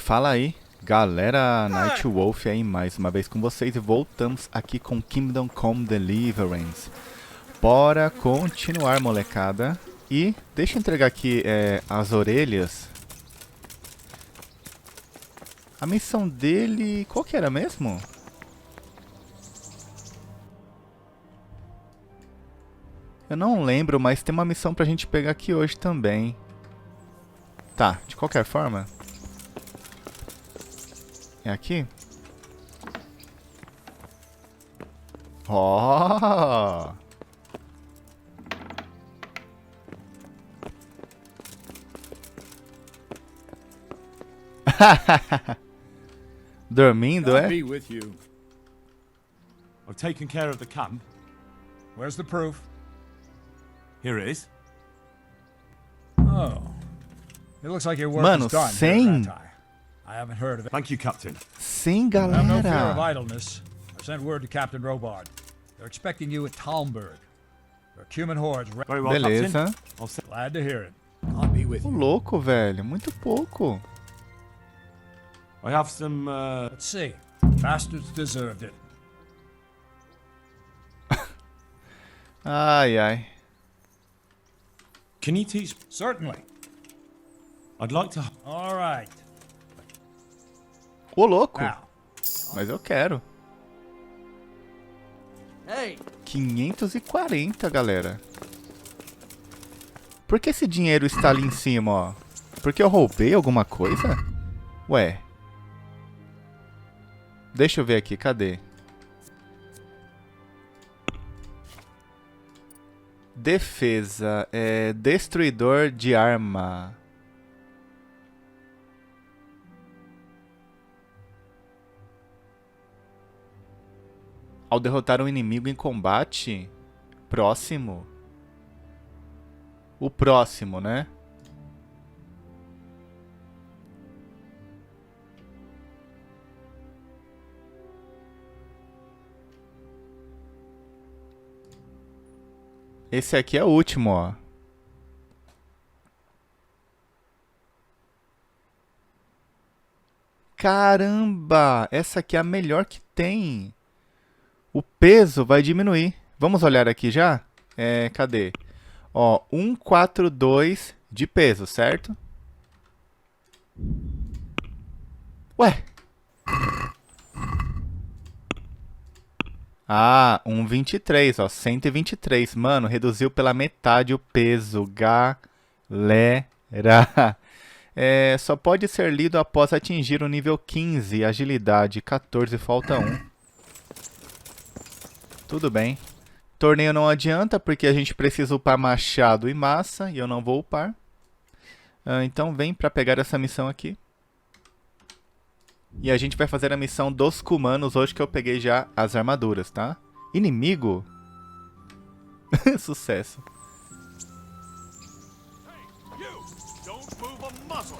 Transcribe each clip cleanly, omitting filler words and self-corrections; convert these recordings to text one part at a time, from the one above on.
Fala aí, galera, Nightwolf aí mais uma vez com vocês e voltamos aqui com Kingdom Come Deliverance. Bora continuar, molecada. E deixa eu entregar aqui as orelhas. A missão dele, qual que era mesmo? Eu não lembro, mas tem uma missão pra gente pegar aqui hoje também. Tá, de qualquer forma. É aqui? Ó! Dormindo, I'll é? be with you. I've taken care of the camp. Where's the proof? Here it is. Oh. It looks like your work Mano, is done. sem- Here, I haven't heard of it. Thank you, Captain. Sim, Have no fear of galera. idleness. I've sent word to Captain Robard. They're expecting you at Talmberg. There are Cuman hordes. Very well, Beleza. Captain. I'll send... Glad to hear it. I'll be with Ô, you. louco, velho. Muito pouco. I have some, Let's see. Bastards deserved it. Ai, ai. Can you teach... Certainly. I'd like to... All right. Ô, louco. Now, Mas eu quero. Hey, 540, galera. Por que esse dinheiro está ali em cima, ó? Porque eu roubei alguma coisa? Ué. Deixa eu ver aqui, cadê? Defesa, destruidor de arma. Ao derrotar um inimigo em combate próximo. O próximo, né? Esse aqui é o último, ó. Caramba! Essa aqui é a melhor que tem. O peso vai diminuir. Vamos olhar aqui já? Cadê? Ó, 142 de peso, certo? Ué? Ah, 123, ó, 123. Mano, reduziu pela metade o peso, galera. Só pode ser lido após atingir o nível 15, agilidade 14, falta 1. Tudo bem. Torneio não adianta porque a gente precisa upar machado e massa e eu não vou upar. Então vem pra pegar essa missão aqui. E a gente vai fazer a missão dos Cumanos hoje que eu peguei já as armaduras, tá? Inimigo? Sucesso. You! Don't move a muscle!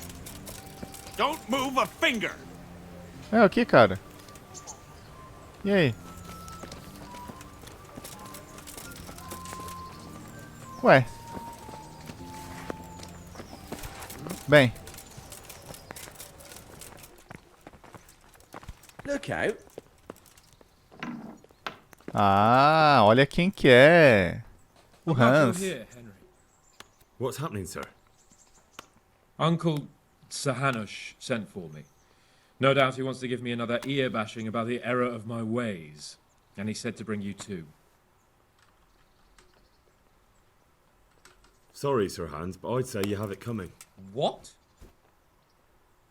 Don't move a finger! É aqui, cara. E aí? Ué. Bem. look out. Ah, olha quem que é. O Hans. Here, Henry. What's happening, sir? Uncle Sahanush sent for me. No doubt he wants to give me another ear bashing about the error of my ways. And he said to bring you too. Sorry, Sir Hans, but I'd say you have it coming. What?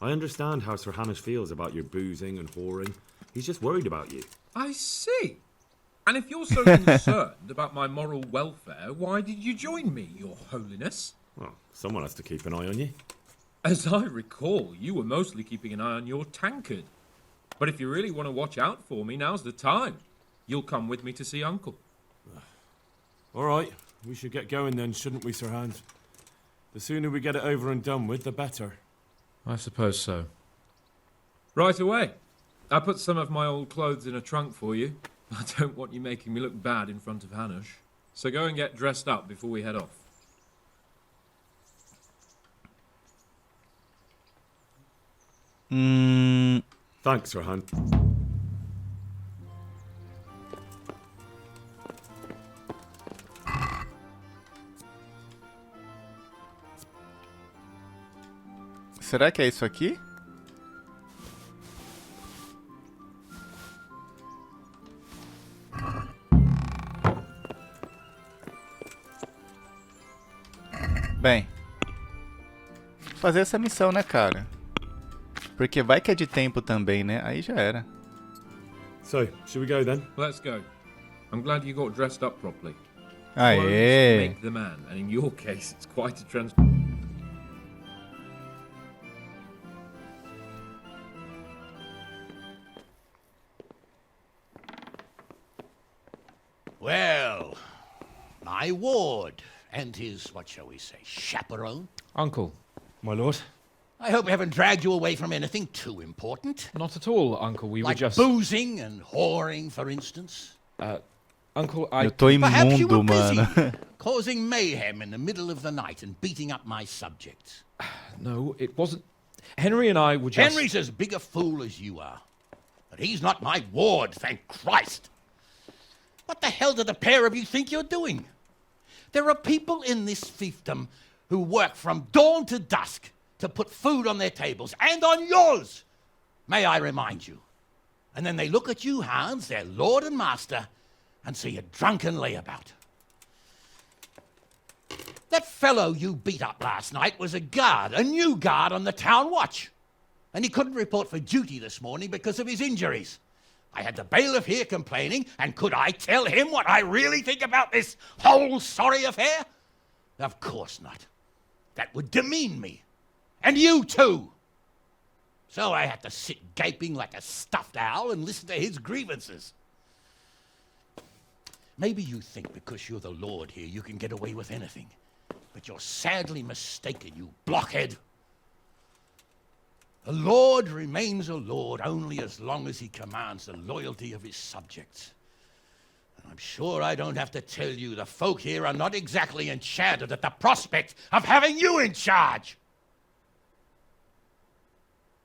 I understand how Sir Hanish feels about your boozing and whoring. He's just worried about you. I see. And if you're so concerned about my moral welfare, why did you join me, Your Holiness? Well, someone has to keep an eye on you. As I recall, you were mostly keeping an eye on your tankard. But if you really want to watch out for me, now's the time. You'll come with me to see Uncle. All right, we should get going then, shouldn't we, Sir Hans? The sooner we get it over and done with, the better. I suppose so. Right away. I put some of my old clothes in a trunk for you. I don't want you making me look bad in front of Hanush. So go and get dressed up before we head off. Thanks, Sirhan. Será que é isso aqui? Bem, fazer essa missão, né, cara? Porque vai que é de tempo também, né? Aí já era. So, should we go then? Let's go. I'm glad you got dressed up properly. Aê! Clothes make the man, and in your case, it's quite a trans. Well, my ward and his, what shall we say, chaperone. Uncle. My lord? I hope we haven't dragged you away from anything too important. Not at all, Uncle. We Like were just... boozing and whoring, for instance. Uncle, Eu I... tô Perhaps you were imundo, busy mano. causing mayhem in the middle of the night and beating up my subjects. No, it wasn't... Henry and I were just... Henry's as big a fool as you are. But he's not my ward, thank Christ. What the hell do the pair of you think you're doing? There are people in this fiefdom who work from dawn to dusk to put food on their tables, and on yours, may I remind you. And then they look at you, Hans, their lord and master, and see a drunken layabout. That fellow you beat up last night was a guard, a new guard on the town watch. And he couldn't report for duty this morning because of his injuries. I had the bailiff here complaining, and could I tell him what I really think about this whole sorry affair? Of course not. That would demean me. And you too. So I had to sit gaping like a stuffed owl and listen to his grievances. Maybe you think because you're the lord here you can get away with anything. But you're sadly mistaken, you blockhead. A lord remains a lord only as long as he commands the loyalty of his subjects. And I'm sure I don't have to tell you the folk here are not exactly enchanted at the prospect of having you in charge.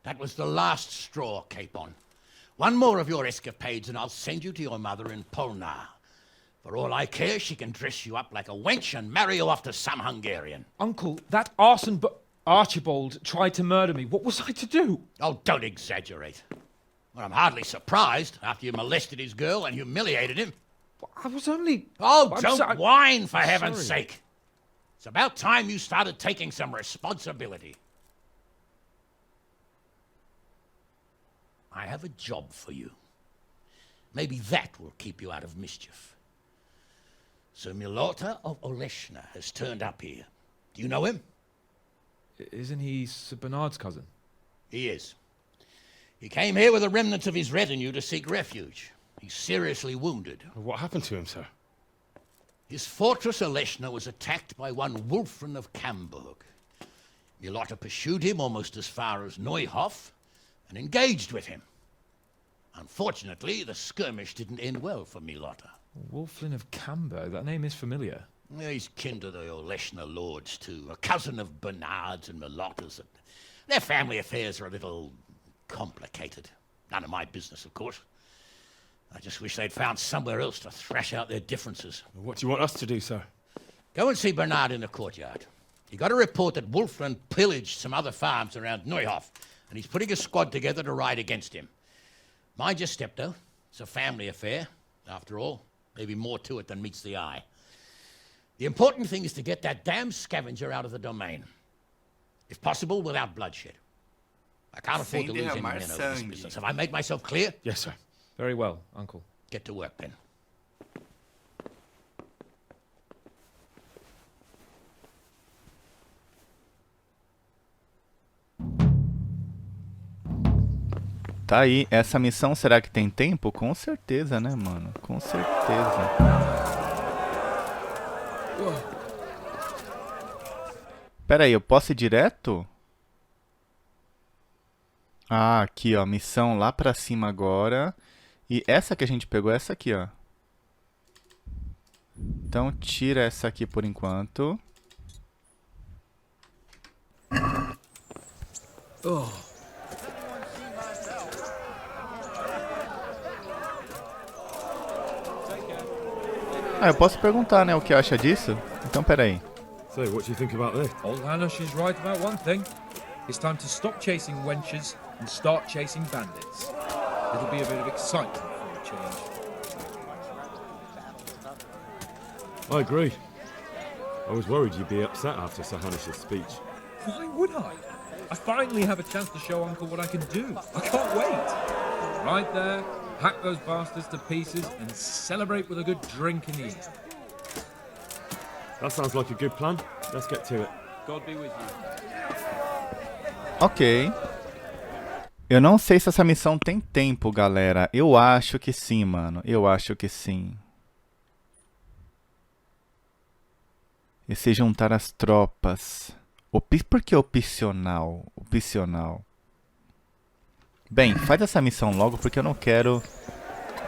That was the last straw, Capon. One more of your escapades and I'll send you to your mother in Polnar. For all I care, she can dress you up like a wench and marry you off to some Hungarian. Uncle, that arson... Archibald tried to murder me. What was I to do? Oh, don't exaggerate. Well, I'm hardly surprised after you molested his girl and humiliated him. I was only... Oh, I'm don't whine, for heaven's sorry. sake. It's about time you started taking some responsibility. I have a job for you. Maybe that will keep you out of mischief. Sir Milota of Oleshna has turned up here. Do you know him? Isn't he Sir Bernard's cousin? He is. He came here with the remnants of his retinue to seek refuge. He's seriously wounded. What happened to him, sir? His fortress Oleshna was attacked by one Wulfrin of Camburg. Milota pursued him almost as far as Neuhof and engaged with him. Unfortunately, the skirmish didn't end well for Milota. Wulflin of Camber. That name is familiar. Yeah, he's kin to the Oleshna lords, too. A cousin of Bernard's and Milota's. Their family affairs are a little complicated. None of my business, of course. I just wish they'd found somewhere else to thrash out their differences. What do you want us to do, sir? Go and see Bernard in the courtyard. He got a report that Wulfrin pillaged some other farms around Neuhof, and he's putting a squad together to ride against him. Mind your step, though. It's a family affair, after all. Maybe more to it than meets the eye. The important thing is to get that damn scavenger out of the domain. If possible, without bloodshed. I can't afford to lose any men over this business. Have I made myself clear? Yes, sir. Very well, Uncle. Get to work, then. Tá aí, essa missão será que tem tempo? Com certeza, né, mano? Com certeza. Pera aí, eu posso ir direto? Ah, aqui, ó, missão lá pra cima agora. E essa que a gente pegou é essa aqui, ó. Então tira essa aqui por enquanto. Ah, eu posso perguntar, né, o que acha disso? Então, peraí. So, what do you think about this? Old Hanush is right about one thing. It's time to stop chasing wenches and start chasing bandits. It'll be a bit of excitement for a change. I agree. I was worried you'd be upset after Sir Hanish's speech. Why would I? I finally have a chance to show Uncle what I can do. I can't wait. Right there, hack those bastards to pieces and celebrate with a good drink in the end. That sounds like a good plan. Let's get to it. God be with you. Ok. Eu não sei se essa missão tem tempo, galera. Eu acho que sim, mano. Eu acho que sim. E se juntar as tropas. Por que opcional? Opcional. Bem, faz essa missão logo porque eu não quero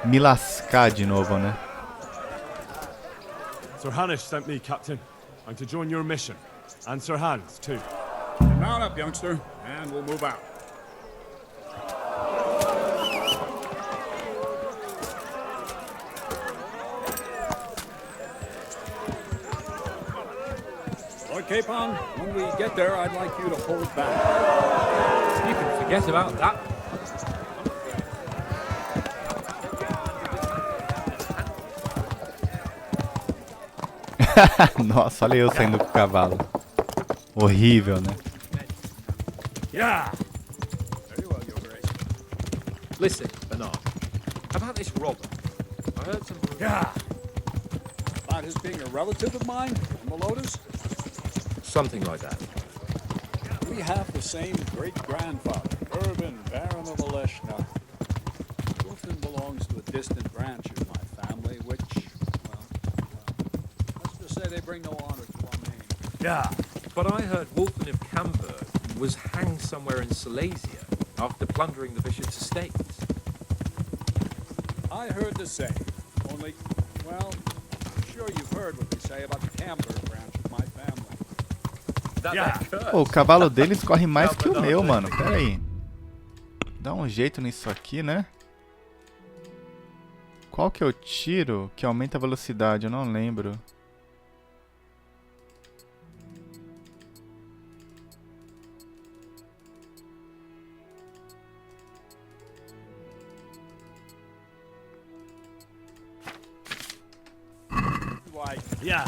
me lascar de novo, né? Sir Hanish sent me, Captain. I'm to join your mission. And Sir Hans, too. Mount up, youngster, and we'll move out. Lord Capon, when we get there, I'd like you to hold back. You can forget about that. Nossa, olha eu saindo com o cavalo. Horrível, né? Yeah. Very well, Your Grace. Listen, Bernard. About this robber. I heard some... Yeah. About his being a relative of mine in the Lotus? Something like that. We have the same great-grandfather, Urban, Baron of Oleshna. Wolfen belongs to a distant branch of my family, which, well, let's just say they bring no honor to our name. Yeah. But I heard Wolfen of Camberg was hanged somewhere in Silesia after plundering the bishop's estates. I heard the same, only, well, I'm sure you've heard what they say about the Camberg branch of my family. Pô, o cavalo deles corre mais que o meu, mano. Pera aí. Dá um jeito nisso aqui, né? Qual que é o tiro que aumenta a velocidade? Eu não lembro.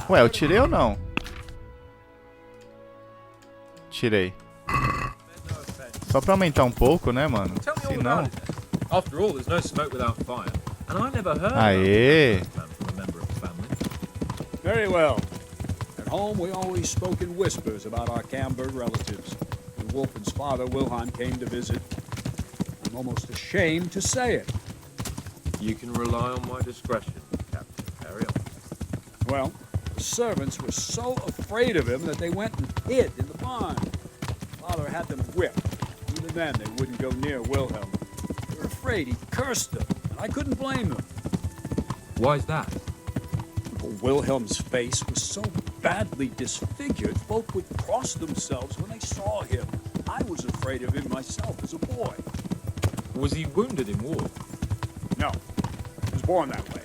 Ué, eu tirei ou não? Tirei. Só pra aumentar um pouco, né, mano? Tell me all Se não... about it then. After all, there's no smoke without fire. And I never heard Aê! about that from a member of the family. Very well. At home, we always spoke in whispers about our Camberg relatives. When Wolfen's father, Wilhelm, came to visit, I'm almost ashamed to say it. You can rely on my discretion, Captain. Carry on. Well, the servants were so afraid of him that they went and hid in the barn. Father had them whipped. Even then, they wouldn't go near Wilhelm. They were afraid he cursed them, and I couldn't blame them. Why's that? Wilhelm's face was so badly disfigured, folk would cross themselves when they saw him. I was afraid of him myself as a boy. Was he wounded in war? No, he was born that way.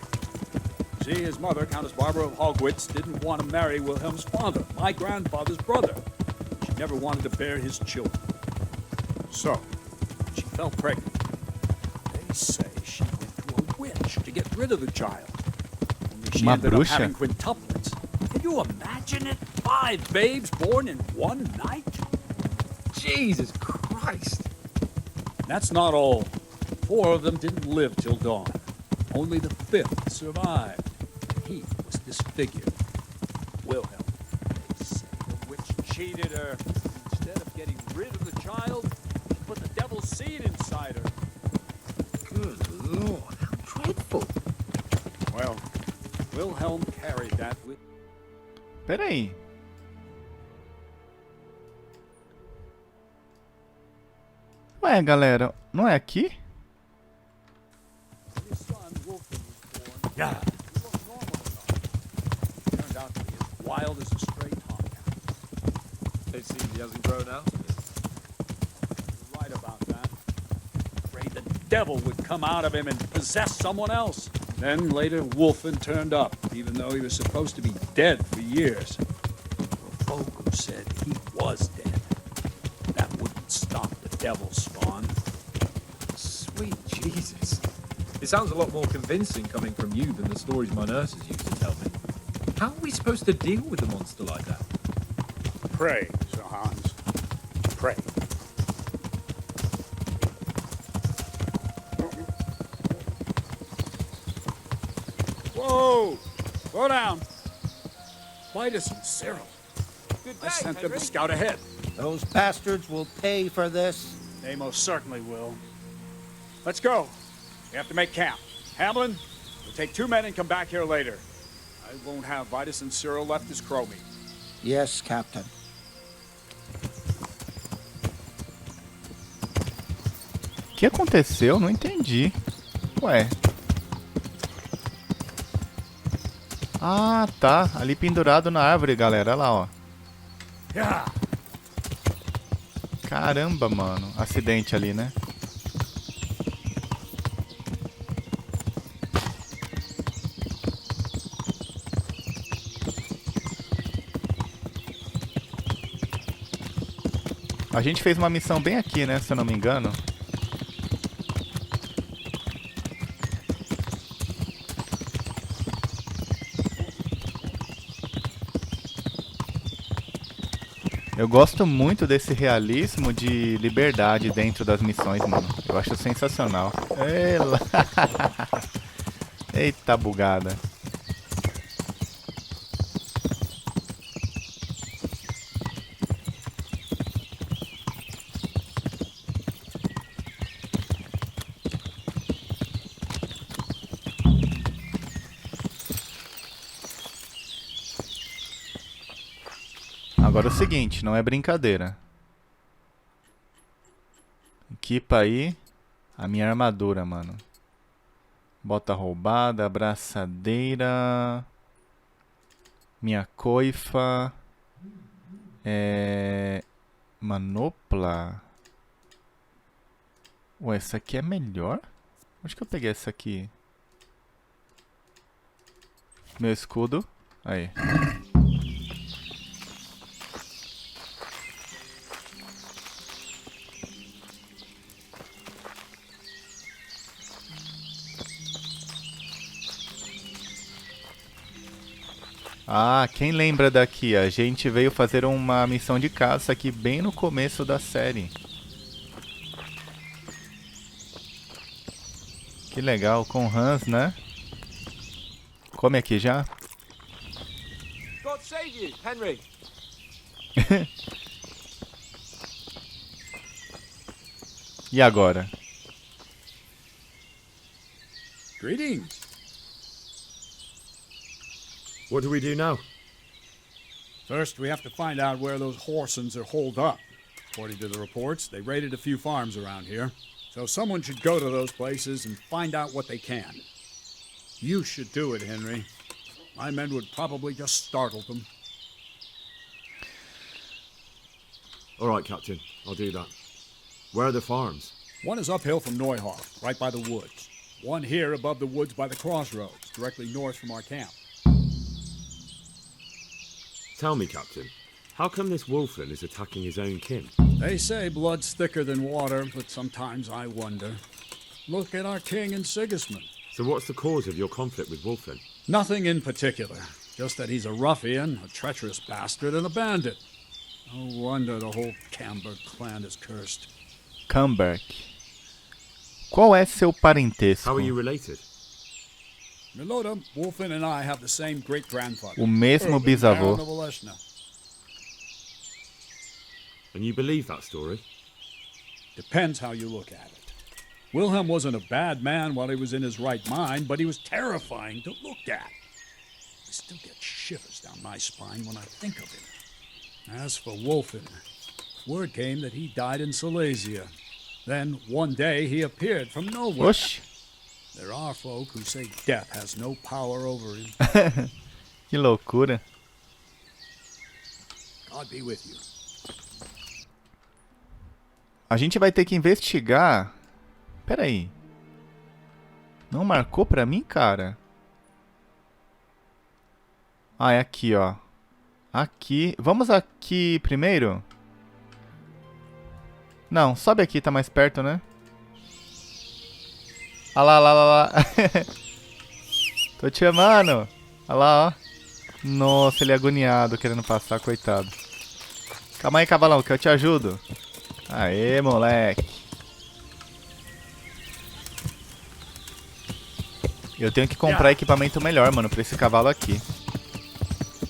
See, his mother, Countess Barbara of Hogwitz, didn't want to marry Wilhelm's father, my grandfather's brother. She never wanted to bear his children. So, she fell pregnant. They say she went to a witch to get rid of the child. Only she Uma ended up bruxa? having quintuplets. Can you imagine it? 5 babes born in one night? Jesus Christ! That's not all. 4 of them didn't live till dawn. Only the 5th survived. He was disfigured. Wilhelm. They say the witch cheated her. Instead of getting rid of the child, she put the devil's seed inside her. Good Lord, how dreadful! Well, Wilhelm carried that with... Pera aí. Ué, galera, não é aqui? His son, Wolfgang, was born. Yeah. He wasn't normal enough. Turned out to be as wild as a stray tomcat. It seems he hasn't grown out of it. You're right about that. Afraid the devil would come out of him and possess someone else. Then later, Wolfen turned up, even though he was supposed to be dead for years. There were folk who said he was dead. That wouldn't stop the devil spawn. Sweet Jesus. It sounds a lot more convincing coming from you than the stories my nurses used to tell me. How are we supposed to deal with a monster like that? Pray, Sir Hans. Pray. Whoa! Slow down. Vitus and Cyril. I sent them to scout ahead. Those bastards will pay for this. They most certainly will. Let's go. We have to make camp. Hamlin, we'll take 2 men and come back here later. I won't have Vitus and Cyril left as crow meat. Yes, Captain. O que aconteceu? Não entendi. Ué. Ah, tá. Ali pendurado na árvore, galera. Olha lá, ó. Yeah. Caramba, mano. Acidente ali, né? A gente fez uma missão bem aqui, né? Se eu não me engano. Eu gosto muito desse realismo de liberdade dentro das missões, mano. Eu acho sensacional. Ela. Eita bugada. Agora é o seguinte, não é brincadeira. Equipa aí a minha armadura, mano. Bota roubada, abraçadeira. Minha coifa. Manopla. Ué, essa aqui é melhor? Onde que eu peguei essa aqui? Meu escudo. Aí. Ah, quem lembra daqui? A gente veio fazer uma missão de caça aqui bem no começo da série. Que legal, com Hans, né? Come aqui já. God save you, Henry. E agora? Greetings. What do we do now? First, we have to find out where those Horsons are holed up. According to the reports, they raided a few farms around here. So someone should go to those places and find out what they can. You should do it, Henry. My men would probably just startle them. All right, Captain. I'll do that. Where are the farms? One is uphill from Neuhoff, right by the woods. One here above the woods by the crossroads, directly north from our camp. Tell me, Captain, how come this Wolfen is attacking his own kin? They say blood's thicker than water, but sometimes I wonder. Look at our king and Sigismund. So what's the cause of your conflict with Wolfen? Nothing in particular, just that he's a ruffian, a treacherous bastard, and a bandit. No wonder the whole Camber clan is cursed. Camber. Qual é seu parentesco? How are you related? Milota, Wolfen, and I have the same great-grandfather. O mesmo Urban bisavô. Baron of Oleshna. And you believe that story? Depends how you look at it. Wilhelm wasn't a bad man while he was in his right mind, but he was terrifying to look at. I still get shivers down my spine when I think of him. As for Wolfen, word came that he died in Silesia. Then, one day, he appeared from nowhere. Oxi. There are folk who say death has no power over him. Que loucura. God be with you. A gente vai ter que investigar. Pera aí. Não marcou pra mim, cara? Ah, é aqui, ó. Aqui. Vamos aqui primeiro? Não, sobe aqui, tá mais perto, né? Ah lá, lá, lá, lá. Tô te chamando. Olha lá, ó. Nossa, ele é agoniado querendo passar, coitado. Calma aí, cavalão, que eu te ajudo. Aê, moleque. Eu tenho que comprar equipamento melhor, mano, pra esse cavalo aqui.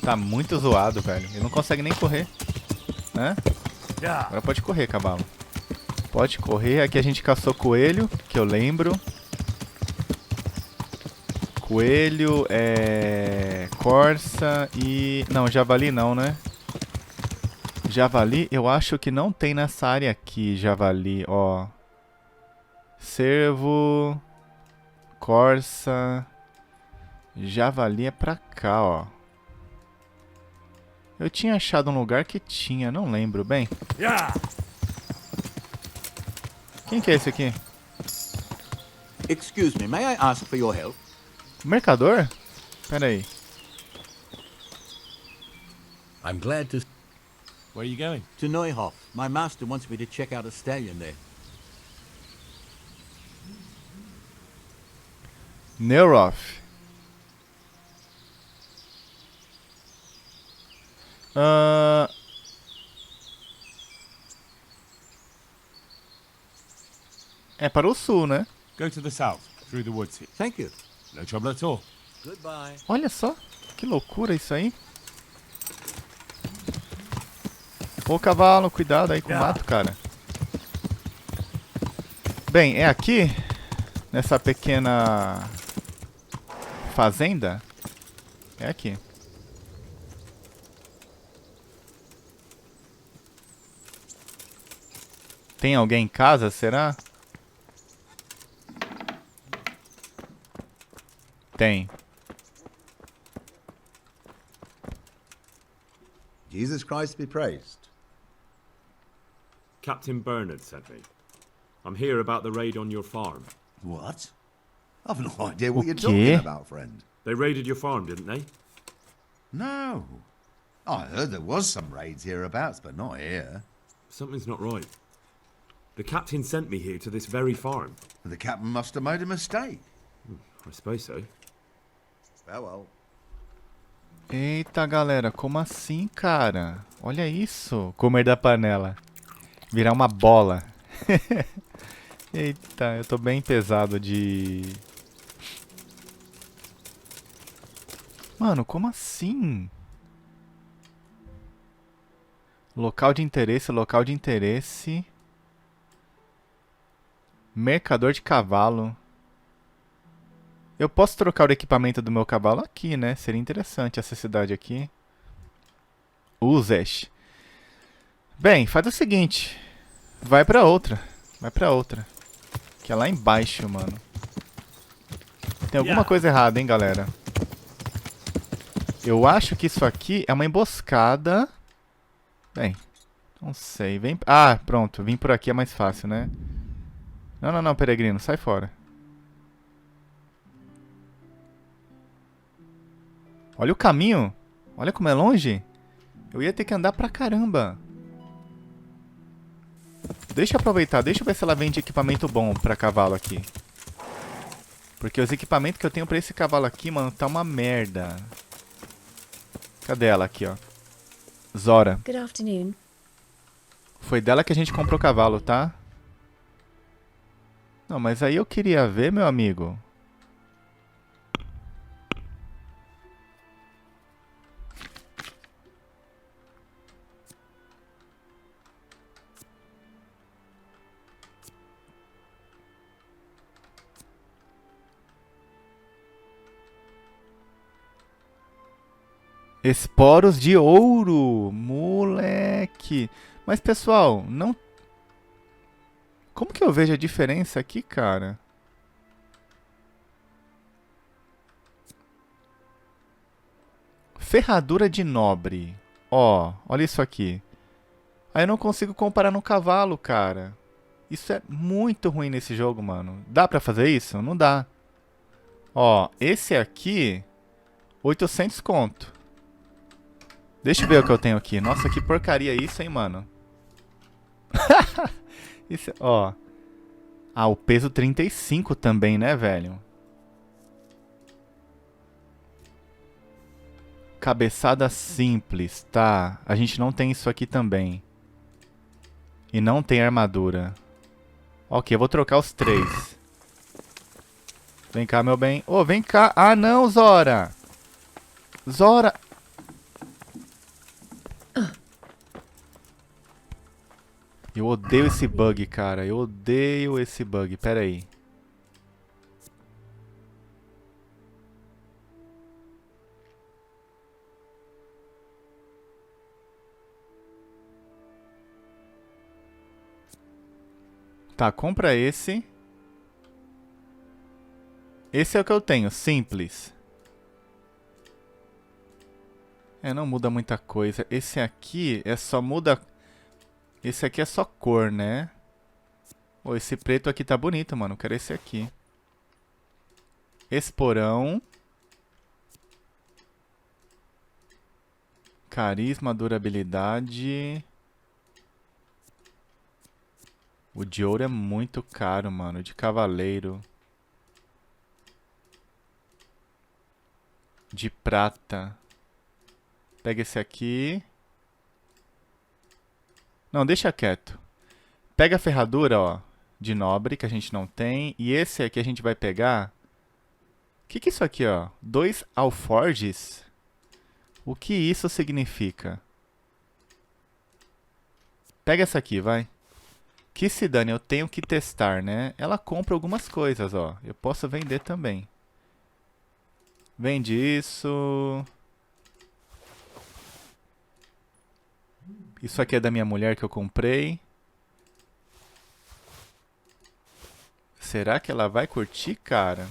Tá muito zoado, velho. Ele não consegue nem correr. Né? Agora pode correr, cavalo. Pode correr. Aqui a gente caçou coelho, que eu lembro. Coelho, corça e... Não, javali não, né? Javali, eu acho que não tem nessa área aqui, javali, ó. Cervo... Corça... Javali é pra cá, ó. Eu tinha achado um lugar que tinha, não lembro bem. Quem que é esse aqui? Excuse me, may I ask for your help? Mercador? Pera aí. I'm glad to... Where are you going? To Neuhof. My master wants me to check out a stallion there. Neuroth. É para o sul, né? Go to the south, through the woods here. Thank you. No trouble at all. Goodbye. Olha só, que loucura isso aí. Ô cavalo, cuidado aí com o mato, cara. Bem, é aqui, nessa pequena fazenda. É aqui. Tem alguém em casa, será? Tem. Jesus Christ be praised. Captain Bernard sent me. I'm here about the raid on your farm. What? I've no idea what you're quê? talking about, friend. They raided your farm, didn't they? No. I heard there was some raids hereabouts, but not here. Something's not right. The captain sent me here to this very farm. The captain must have made a mistake. I suppose so. Well. Eita, galera, como assim, cara? Olha isso. Comer da panela. Virar uma bola. Eita, eu tô bem pesado de... Mano, como assim? Local de interesse, local de interesse. Mercador de cavalo. Eu posso trocar o equipamento do meu cavalo aqui, né? Seria interessante essa cidade aqui. Uzes. Bem, faz o seguinte. Vai pra outra. Vai pra outra. Que é lá embaixo, mano. Tem alguma coisa errada, hein, galera? Eu acho que isso aqui é uma emboscada. Bem, não sei. Vem... Ah, pronto. Vim por aqui é mais fácil, né? Não, não, não, peregrino. Sai fora. Olha o caminho. Olha como é longe. Eu ia ter que andar pra caramba. Deixa eu aproveitar. Deixa eu ver se ela vende equipamento bom pra cavalo aqui. Porque os equipamentos que eu tenho pra esse cavalo aqui, mano, tá uma merda. Cadê ela aqui, ó? Zora. Good afternoon. Foi dela que a gente comprou o cavalo, tá? Não, mas aí eu queria ver, meu amigo. Esporos de ouro, moleque. Mas pessoal, não... Como que eu vejo a diferença aqui, cara? Ferradura de nobre. Ó, olha isso aqui. Aí eu não consigo comparar no cavalo, cara. Isso é muito ruim nesse jogo, mano. Dá pra fazer isso? Não dá. Ó, esse aqui, 800 conto. Deixa eu ver o que eu tenho aqui. Nossa, que porcaria isso, hein, mano. Isso, ó. Ah, o peso 35 também, né, velho? Cabeçada simples, tá. A gente não tem isso aqui também. E não tem armadura. Ok, eu vou trocar os 3. Vem cá, meu bem. Ô, vem cá. Ah, não, Zora. Zora. Eu odeio esse bug, cara. Eu odeio esse bug. Pera aí. Tá, compra esse. Esse é o que eu tenho, simples. É, não muda muita coisa. Esse aqui é só muda... Esse aqui é só cor, né? Oh, esse preto aqui tá bonito, mano. Quero esse aqui. Esporão. Carisma, durabilidade. O de ouro é muito caro, mano. De cavaleiro. De prata. Pega esse aqui. Não, deixa quieto. Pega a ferradura, ó. De nobre, que a gente não tem. E esse aqui a gente vai pegar... O que é isso aqui, ó? 2 alforges? O que isso significa? Pega essa aqui, vai. Que se dane, eu tenho que testar, né? Ela compra algumas coisas, ó. Eu posso vender também. Vende isso. Isso aqui é da minha mulher que eu comprei. Será que ela vai curtir, cara?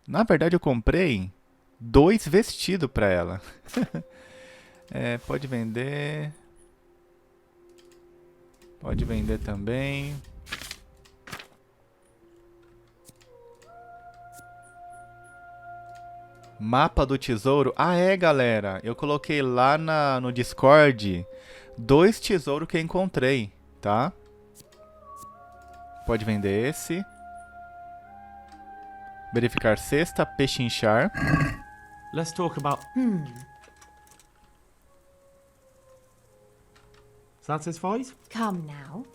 Na verdade, eu comprei 2 vestidos pra ela. É, pode vender. Pode vender também. Mapa do tesouro. Ah, é, galera. Eu coloquei lá no Discord 2 tesouros que eu encontrei, tá? Pode vender esse. Verificar cesta, pechinchar. Let's talk about... Satisfied? Come now.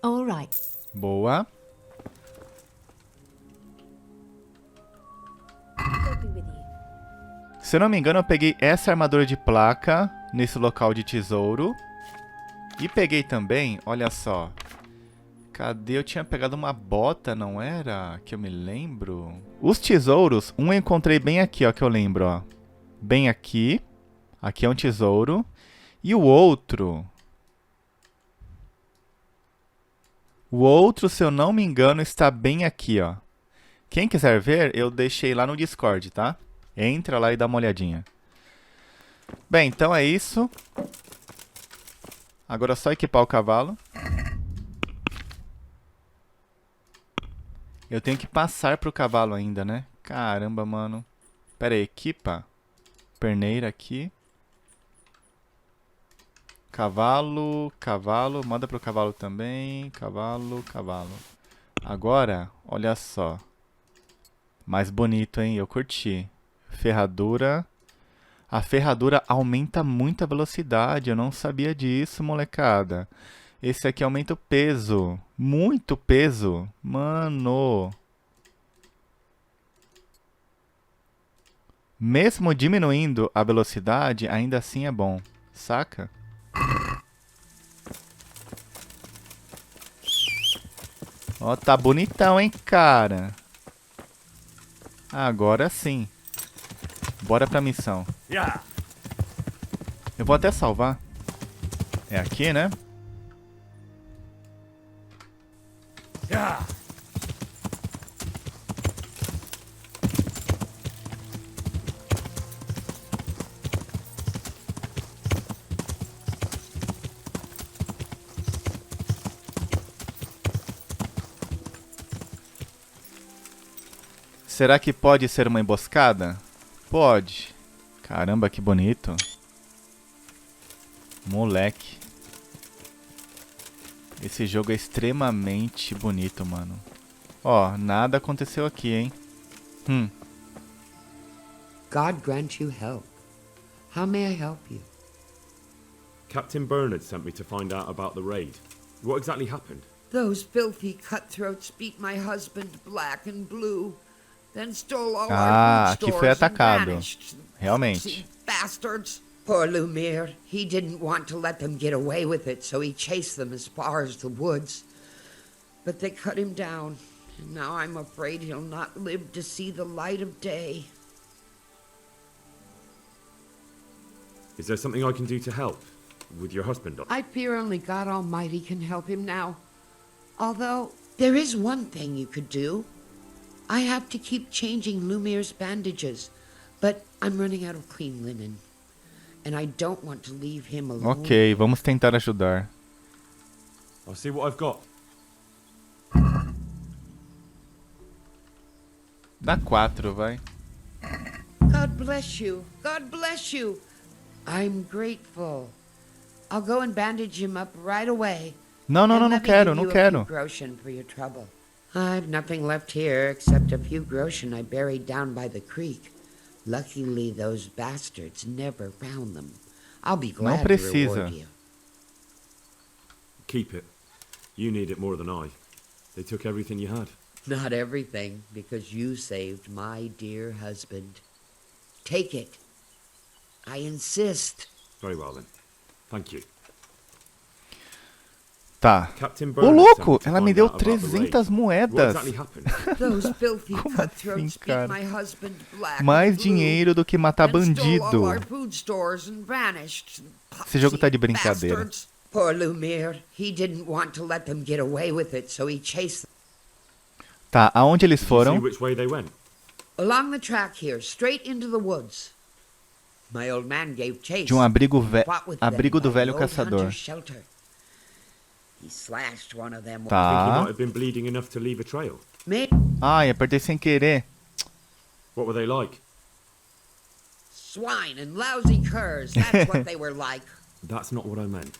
All right. Boa. I'll be with you. Se eu não me engano, eu peguei essa armadura de placa nesse local de tesouro. E peguei também, olha só. Cadê? Eu tinha pegado uma bota, não era? Que eu me lembro. Os tesouros, um eu encontrei bem aqui, ó, que eu lembro, ó. Bem aqui. Aqui é um tesouro. E o outro... O outro, se eu não me engano, está bem aqui, ó. Quem quiser ver, eu deixei lá no Discord, tá? Entra lá e dá uma olhadinha. Bem, então é isso. Agora é só equipar o cavalo. Eu tenho que passar pro cavalo ainda, né? Caramba, mano. Pera aí, equipa. Perneira aqui. Cavalo, cavalo. Manda pro cavalo também. Cavalo, cavalo. Agora, olha só. Mais bonito, hein? Eu curti. Ferradura. A ferradura aumenta muito a velocidade. Eu não sabia disso, molecada. Esse aqui aumenta o peso. Muito peso. Mano. Mesmo diminuindo a velocidade, ainda assim é bom. Saca? Ó, tá bonitão, hein, cara? Agora sim. Bora pra missão. Eu vou até salvar. É aqui, né? Será que pode ser uma emboscada? Pode. Caramba, que bonito. Moleque. Esse jogo é extremamente bonito, mano. Ó, nada aconteceu aqui, hein? God grant you help. How may I help you? Captain Bernard sent me to find out about the raid. What exactly happened? Those filthy cutthroats beat my husband black and blue, then stole all Ah, our aqui food foi stores and atacado. vanished. Realmente. Bastards. Poor Lumiere. He didn't want to let them get away with it, so he chased them as far as the woods. But they cut him down, and now I'm afraid he'll not live to see the light of day. Is there something I can do to help? With your husband? I fear only God Almighty can help him now. Although, there is one thing you could do. I have to keep changing Lumiere's bandages, but I'm running out of clean linen. And I don't want to leave him alone. Ok, vamos tentar ajudar. I'll see what I've got. Dá 4, vai. God bless you. God bless you. I'm grateful. I'll go and bandage him up right away. Não, não, And não, não let me quero, give não you a quero. few groschen for your trouble. I've nothing left here except a few groschen I buried down by the creek. Luckily, those bastards never found them. I'll be glad to precisa. reward you. Keep it. You need it more than I. They took everything you had. Not everything, because you saved my dear husband. Take it. I insist. Very well then. Thank you. Tá. Captain Ô, Bernard louco, sent me to ela me find deu out about the raid. 300 What moedas. exactly happened? Those filthy Como cutthroats assim, beat cara? my husband black Mais and blue, dinheiro do que matar then stole all bandido. our food stores and vanished. Esse jogo tá de Pussy brincadeira. bastards. Poor Lumiere. He didn't want to let them get away with it, so he chased them. Tá, aonde eles Did you foram? see which way they went? Along the track here, straight into the woods. My old man gave chase. De um abrigo, Fought with them abrigo do by the velho old caçador. hunter's shelter. He slashed one of them. I think he Tá. might have been bleeding enough to leave a trail. Ai, apertei sem querer. What were they like? Swine and lousy curs. That's what they were like. That's not what I meant.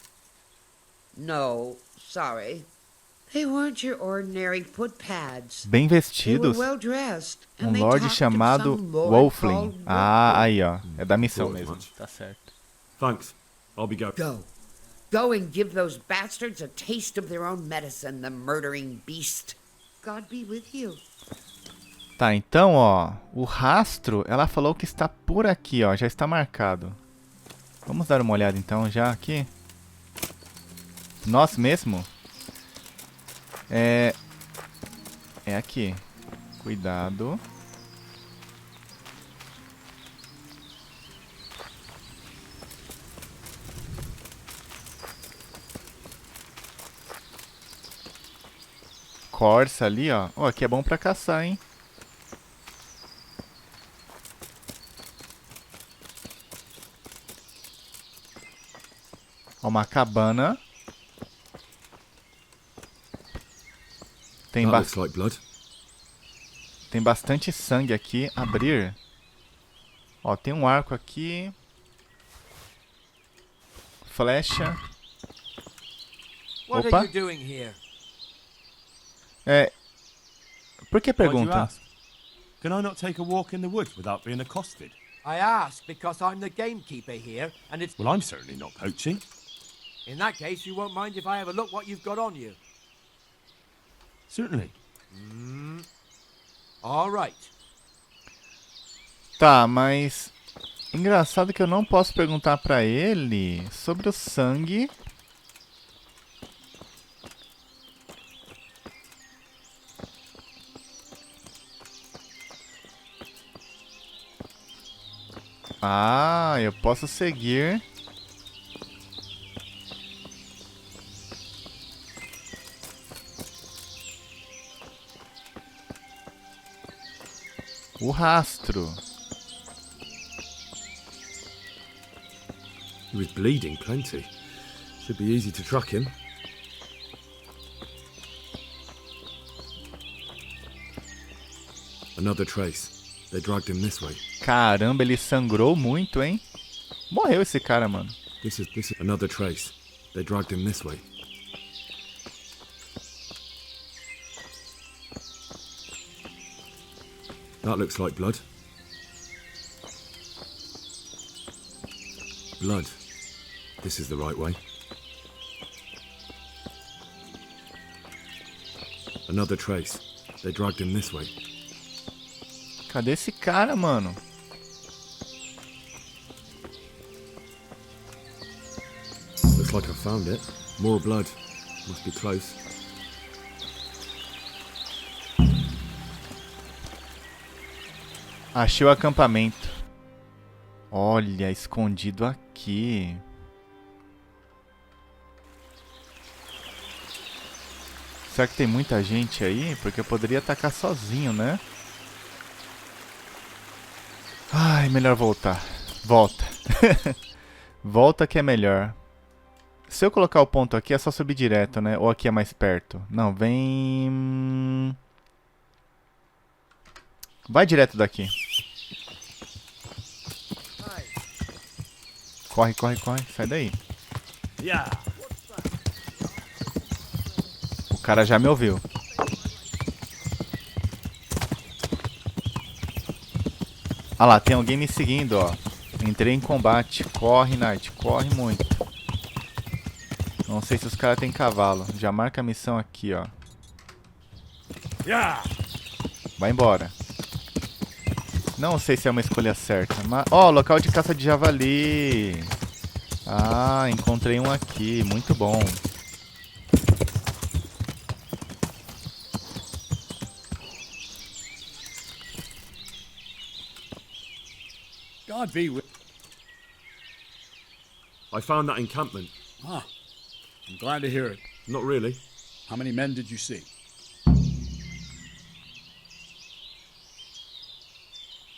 No, sorry. They weren't your ordinary footpads. Bem They were vestidos. well dressed. Um And they lord talked of chamado some lord Wolfling. called Ah, Wolfling. aí ó. É da missão Thought as mesmo. much. Tá certo. Thanks. I'll be going. Go. Go and give those bastards a taste of their own medicine, the murdering beast. God be with you. Tá, então, ó. O rastro, ela falou que está por aqui, ó. Já está marcado. Vamos dar uma olhada então já aqui. Nós mesmo? É aqui. Cuidado. Corsa ali, ó. Ó, aqui é bom pra caçar, hein? Ó, uma cabana. Tem, That looks like blood. tem bastante sangue aqui. Abrir. Ó, tem um arco aqui. Flecha. What Opa. are you doing here? Por que Why do you pergunta? ask? Can I not take a walk in the woods without being accosted? I ask because I'm the gamekeeper here, and it's... Well, I'm certainly not poaching. In that case, you won't mind if I have a look what you've got on you. Certainly. All right. Tá, mas... Engraçado que eu não posso perguntar pra ele sobre o sangue. Ah, eu posso seguir. O rastro. He was bleeding plenty. Should be easy to track him. Another trace. They dragged him this way. Caramba, ele sangrou muito, hein? Morreu esse cara, mano. This is another trace. They dragged him this way. That looks like blood. Blood. This is the right way. Another trace. They dragged him this way. Cadê esse cara, mano? Looks like I found it. More blood. Must be close. Achei o acampamento. Olha, escondido aqui. Será que tem muita gente aí? Porque eu poderia atacar sozinho, né? Ai, melhor voltar. Volta. Volta que é melhor. Se eu colocar o ponto aqui, é só subir direto, né? Ou aqui é mais perto? Não, vem... Vai direto daqui. Corre, corre, corre. Sai daí. O cara já me ouviu. Ah lá, tem alguém me seguindo, ó. Entrei em combate. Corre, Knight. Corre muito. Não sei se os caras têm cavalo. Já marca a missão aqui, ó. Vai embora. Não sei se é uma escolha certa, mas... Ó, local de caça de javali. Ah, encontrei um aqui. Muito bom. God be with... I found that encampment. Ah, I'm glad to hear it. Not really. How many men did you see?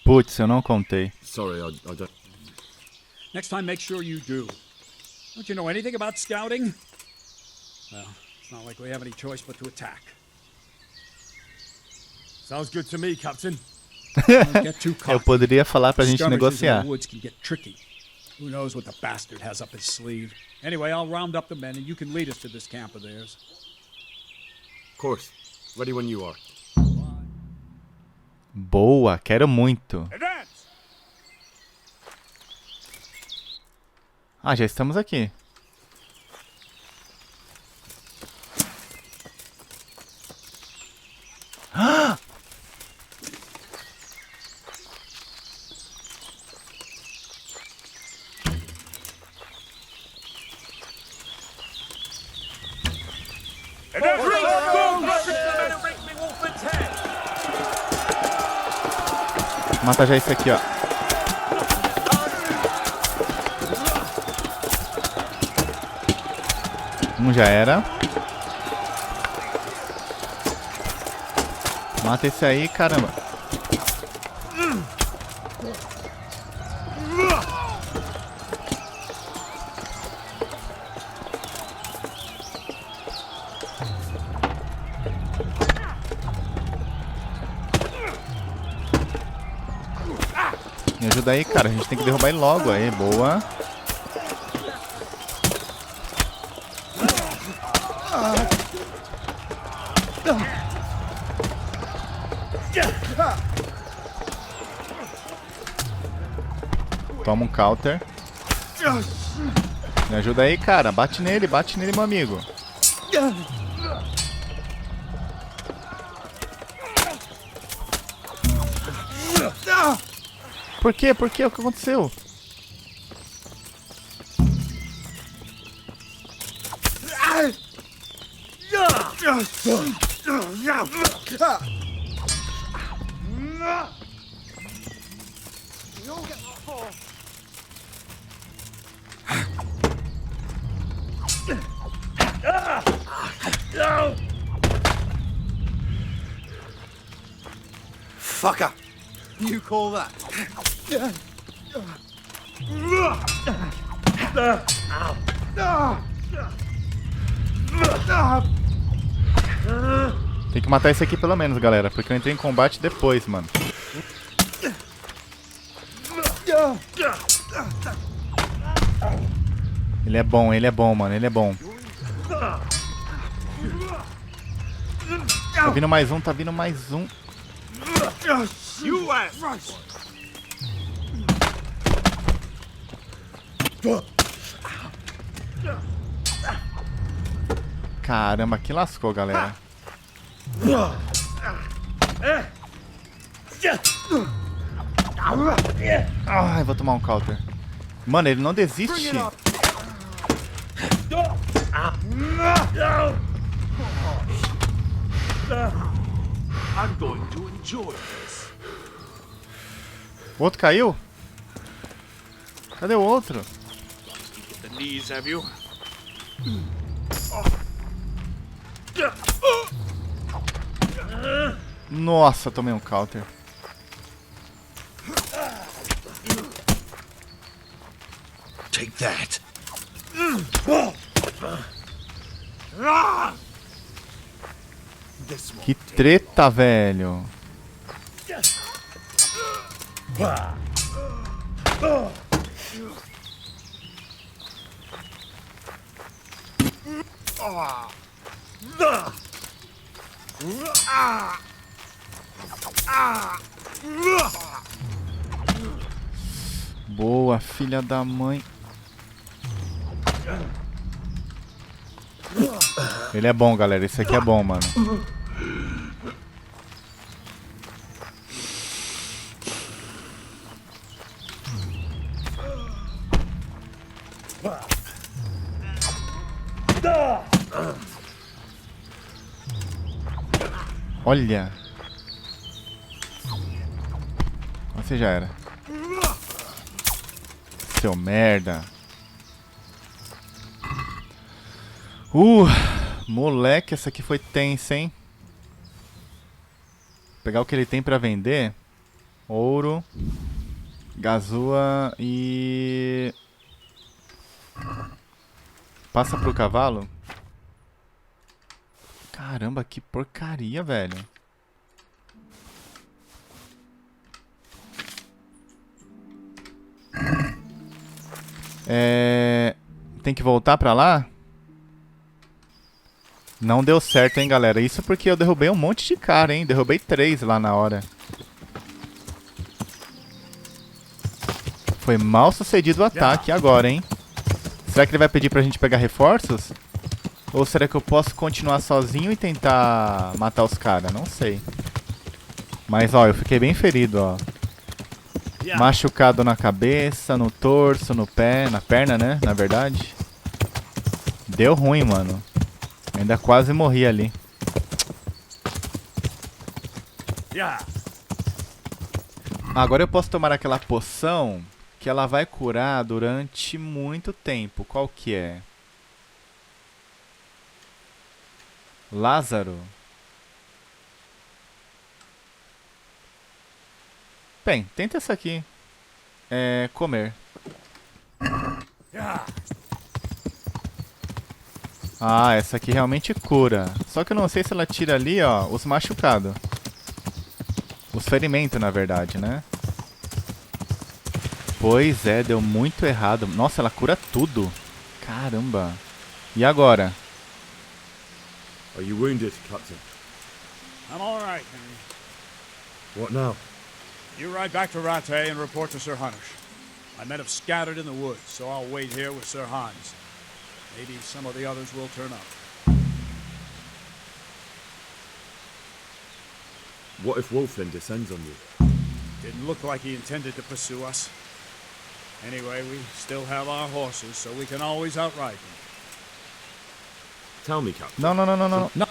Putz, eu não contei. Sorry, I don't... Next time, make sure you do. Don't you know anything about scouting? Well, it's not like we have any choice but to attack. Sounds good to me, Captain. Don't get too Eu cocky. poderia falar pra gente Skirmishes in negociar. the woods can get tricky. Who knows what the bastard has up his sleeve? Anyway, I'll round up the men and you can lead us to this camp of theirs. Of course. Ready when you are. Boa, quero muito. Advance! Ah, já estamos aqui. Ah! Mata já esse aqui, ó. Um já era. Mata esse aí, caramba. Me ajuda aí, cara. A gente tem que derrubar ele logo. Aí, boa. Toma um counter. Me ajuda aí, cara. Bate nele, meu amigo. Por quê? Por quê? O que aconteceu? Fucker! You call that? Tem que matar esse aqui pelo menos, galera, porque eu entrei em combate depois, mano. Ele é bom, mano, ele é bom. Tá vindo mais um, tá vindo mais um. Caramba, que lascou, galera. Ai, vou tomar um counter. Mano, ele não desiste. I'm going to enjoy this. O outro caiu? Cadê o outro? The knees, have you? Nossa, tomei um counter. Take that. Que treta, velho. Boa, filha da mãe. Ele é bom, galera. Esse aqui é bom, mano. Olha. Você já era. Seu merda. Moleque, essa aqui foi tensa, hein? Pegar o que ele tem pra vender. Ouro. Gazua e... Passa pro cavalo. Caramba, que porcaria, velho. Tem que voltar pra lá? Não deu certo, hein, galera. Isso porque eu derrubei um monte de cara, hein. Derrubei 3 lá na hora. Foi mal sucedido o ataque agora, hein. Será que ele vai pedir pra gente pegar reforços? Ou será que eu posso continuar sozinho e tentar matar os caras? Não sei. Mas, ó, eu fiquei bem ferido, ó. Machucado na cabeça, no torso, no pé, na perna, né? Na verdade. Deu ruim, mano. Ainda quase morri ali. Agora eu posso tomar aquela poção que ela vai curar durante muito tempo. Qual que é? Lázaro. Bem, tenta essa aqui. Comer. Ah, essa aqui realmente cura. Só que eu não sei se ela tira ali, ó, os machucados. Os ferimentos, na verdade, né? Pois é, deu muito errado. Nossa, ela cura tudo. Caramba. E agora? Are you wounded, Captain? I'm all right, Henry. What now? You ride back to Rattay and report to Sir Hanush. My men have scattered in the woods, so I'll wait here with Sir Hans. Maybe some of the others will turn up. What if Wolflin descends on you? Didn't look like he intended to pursue us. Anyway, we still have our horses, so we can always outride them. Tell me, Captain. Não.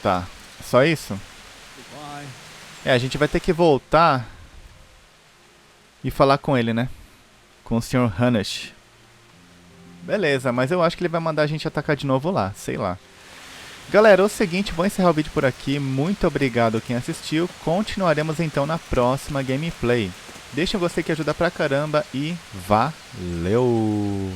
Tá, só isso? Goodbye. A gente vai ter que voltar e falar com ele, né? Com o Sr. Hanush. Beleza, mas eu acho que ele vai mandar a gente atacar de novo lá, sei lá. Galera, é o seguinte, vou encerrar o vídeo por aqui. Muito obrigado quem assistiu. Continuaremos então na próxima gameplay. Deixa um gostei que ajuda pra caramba e valeu!